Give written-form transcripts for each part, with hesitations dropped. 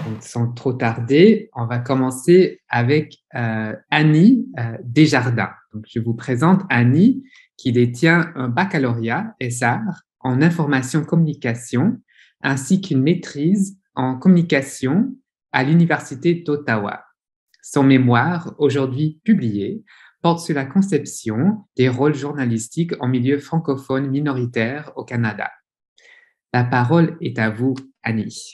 Donc, sans trop tarder, on va commencer avec Annie Desjardins. Donc, je vous présente Annie qui détient un baccalauréat SR en information communication ainsi qu'une maîtrise en communication à l'Université d'Ottawa. Son mémoire, aujourd'hui publié, porte sur la conception des rôles journalistiques en milieu francophone minoritaire au Canada. La parole est à vous, Annie.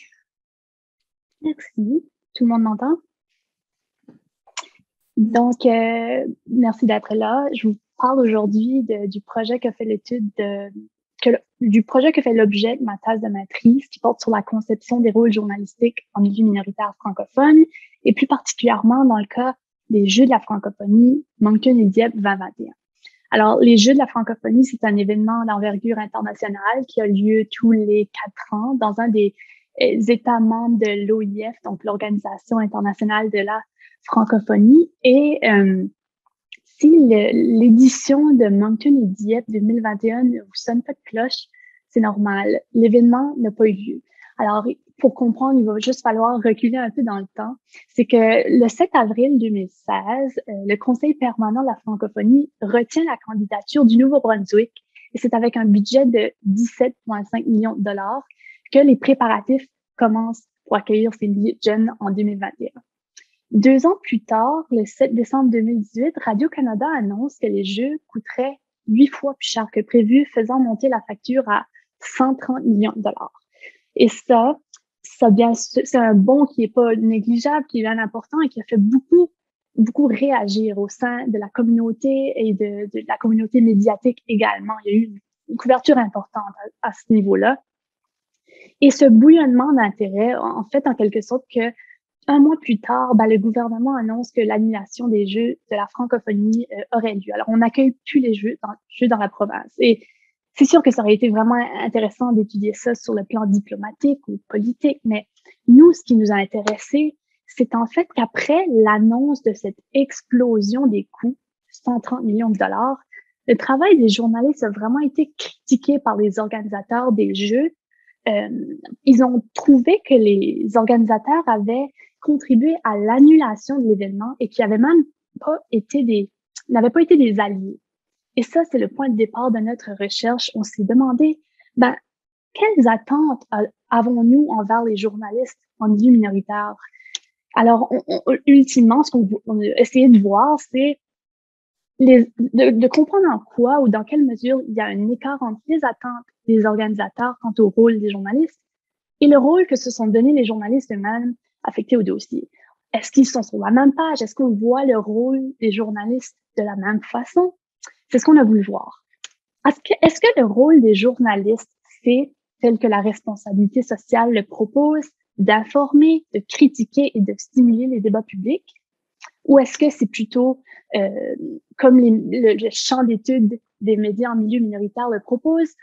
Merci. Tout le monde m'entend? Donc, merci d'être là. Je vous parle aujourd'hui du projet que fait du projet que fait l'objet de ma thèse de maîtrise qui porte sur la conception des rôles journalistiques en milieu minoritaire francophone et plus particulièrement dans le cas des Jeux de la francophonie Moncton et Dieppe 2021. Alors, les Jeux de la francophonie, c'est un événement d'envergure internationale qui a lieu tous les 4 ans dans un des États membres de l'OIF, donc l'Organisation internationale de la francophonie. Et si l'édition de Moncton et Dieppe 2021 ne vous sonne pas de cloche, c'est normal. L'événement n'a pas eu lieu. Alors, pour comprendre, il va juste falloir reculer un peu dans le temps. C'est que le 7 avril 2016, le Conseil permanent de la francophonie retient la candidature du Nouveau-Brunswick et c'est avec un budget de 17,5 millions de dollars que les préparatifs commencent pour accueillir ces milliers de jeunes en 2021. 2 ans plus tard, le 7 décembre 2018, Radio-Canada annonce que les Jeux coûteraient 8 fois plus cher que prévu, faisant monter la facture à 130 millions de dollars. Et ça bien, c'est un bond qui est pas négligeable, qui est bien important et qui a fait beaucoup réagir au sein de la communauté et de la communauté médiatique également. Il y a eu une couverture importante à ce niveau-là. Et ce bouillonnement d'intérêt, en fait, en quelque sorte, que 1 mois plus tard, le gouvernement annonce que l'annulation des Jeux de la francophonie aurait lieu. Alors, on n'accueille plus les Jeux dans la province. Et c'est sûr que ça aurait été vraiment intéressant d'étudier ça sur le plan diplomatique ou politique, mais nous, ce qui nous a intéressé, c'est en fait qu'après l'annonce de cette explosion des coûts, 130 millions de dollars, le travail des journalistes a vraiment été critiqué par les organisateurs des Jeux. Ils ont trouvé que les organisateurs avaient contribué à l'annulation de l'événement et qui n'avaient pas été des alliés. Et ça, c'est le point de départ de notre recherche. On s'est demandé, quelles attentes avons-nous envers les journalistes en milieu minoritaire? Alors, ultimement, ce qu'on a essayé de voir, c'est de comprendre en quoi ou dans quelle mesure il y a un écart entre les attentes des organisateurs quant au rôle des journalistes et le rôle que se sont donnés les journalistes eux-mêmes affectés au dossier. Est-ce qu'ils sont sur la même page? Est-ce qu'on voit le rôle des journalistes de la même façon? C'est ce qu'on a voulu voir. Est-ce que le rôle des journalistes, c'est, tel que la responsabilité sociale le propose, d'informer, de critiquer et de stimuler les débats publics? Ou est-ce que c'est plutôt, comme le champ d'études des médias en milieu minoritaire le propose,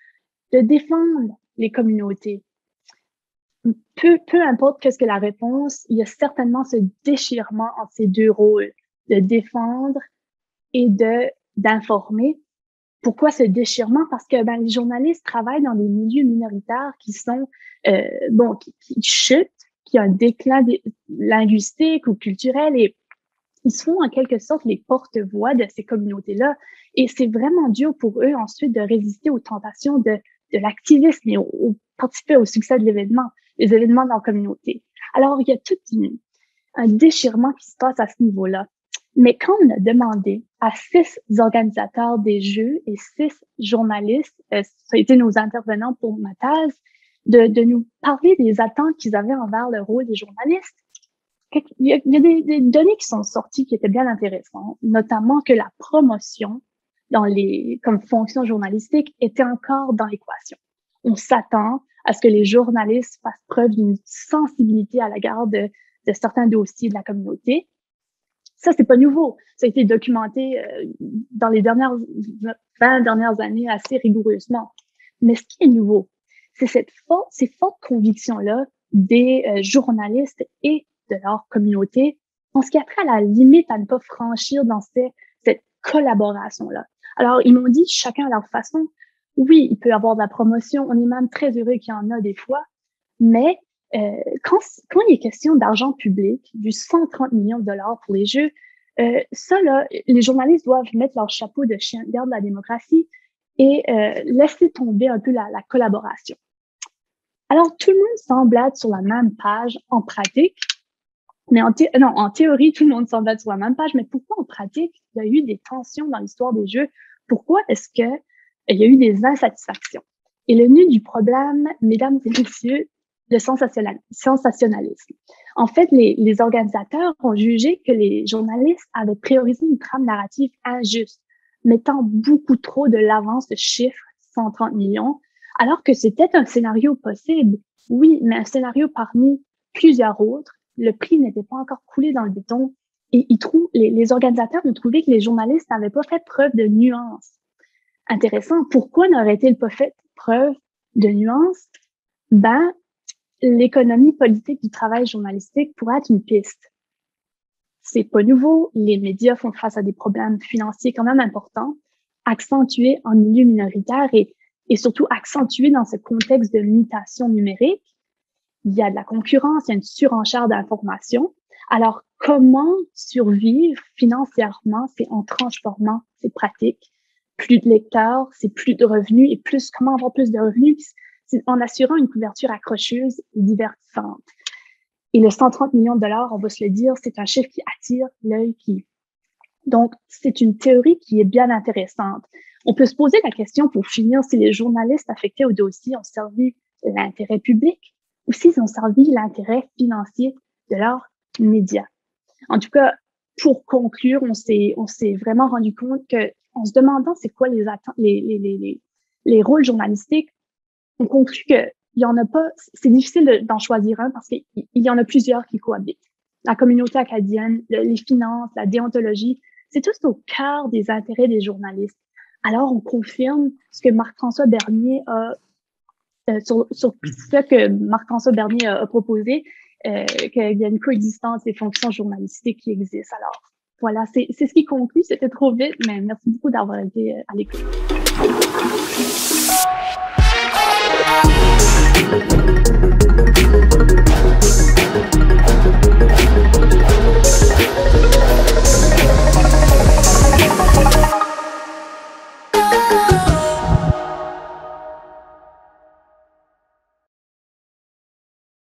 de défendre les communautés? Peu importe qu'est-ce que la réponse, il y a certainement ce déchirement entre ces deux rôles, de défendre et d'informer. Pourquoi ce déchirement? Parce que les journalistes travaillent dans des milieux minoritaires qui sont qui chutent, qui ont un déclin linguistique ou culturel et ils sont en quelque sorte les porte-voix de ces communautés-là. Et c'est vraiment dur pour eux ensuite de résister aux tentations de l'activisme et participer au succès de l'événement, les événements dans la communauté. Alors, il y a tout un déchirement qui se passe à ce niveau-là. Mais quand on a demandé à 6 organisateurs des Jeux et 6 journalistes, ça a été nos intervenants pour ma thèse, de nous parler des attentes qu'ils avaient envers le rôle des journalistes, il y a des données qui sont sorties qui étaient bien intéressantes, notamment que la promotion comme fonction journalistique était encore dans l'équation. On s'attend à ce que les journalistes fassent preuve d'une sensibilité à l'égard de certains dossiers de la communauté. Ça, c'est pas nouveau. Ça a été documenté dans les 20 dernières années assez rigoureusement. Mais ce qui est nouveau, c'est ces fortes convictions-là des journalistes et de leur communauté en ce qui a trait à la limite à ne pas franchir dans cette collaboration-là. Alors, ils m'ont dit, chacun à leur façon, oui, il peut y avoir de la promotion. On est même très heureux qu'il y en a des fois. Mais quand il est question d'argent public, du 130 millions de dollars pour les Jeux, ça, là, les journalistes doivent mettre leur chapeau de chien de garde de la démocratie et laisser tomber un peu la collaboration. Alors, tout le monde semble être sur la même page en pratique, mais en théorie, tout le monde semble être sur la même page, mais pourquoi en pratique, il y a eu des tensions dans l'histoire des Jeux? Pourquoi est-ce qu'il y a eu des insatisfactions? Et le nœud du problème, mesdames et messieurs, le sensationnalisme. En fait, les organisateurs ont jugé que les journalistes avaient priorisé une trame narrative injuste, mettant beaucoup trop de l'avance de chiffres, 130 millions, alors que c'était un scénario possible. Oui, mais un scénario parmi plusieurs autres. Le prix n'était pas encore coulé dans le béton et les organisateurs ont trouvé que les journalistes n'avaient pas fait preuve de nuance. Intéressant. Pourquoi n'aurait-il pas fait preuve de nuance? Ben, l'économie politique du travail journalistique pourrait être une piste. C'est pas nouveau. Les médias font face à des problèmes financiers quand même importants, accentués en milieu minoritaire et surtout accentués dans ce contexte de mutation numérique. Il y a de la concurrence, il y a une surenchère d'informations. Alors, comment survivre financièrement? C'est en transformant ces pratiques. Plus de lecteurs, c'est plus de revenus et comment avoir plus de revenus? C'est en assurant une couverture accrocheuse et divertissante. Et le 130 millions de dollars, on va se le dire, c'est un chiffre qui attire l'œil qui. Donc, c'est une théorie qui est bien intéressante. On peut se poser la question pour finir si les journalistes affectés au dossier ont servi l'intérêt public ou s'ils ont servi l'intérêt financier de leurs médias. En tout cas, pour conclure, on s'est vraiment rendu compte que, en se demandant c'est quoi les rôles journalistiques, on conclut que il y en a pas, c'est difficile d'en choisir un parce qu'il y en a plusieurs qui cohabitent. La communauté acadienne, les finances, la déontologie, c'est tout au cœur des intérêts des journalistes. Alors, on confirme ce que Marc-François Bernier a sur ce que Marc-François Bernier a proposé, qu'il y a une coexistence des fonctions journalistiques qui existent. Alors, voilà, c'est ce qui conclut. C'était trop vite, mais merci beaucoup d'avoir été à l'écoute.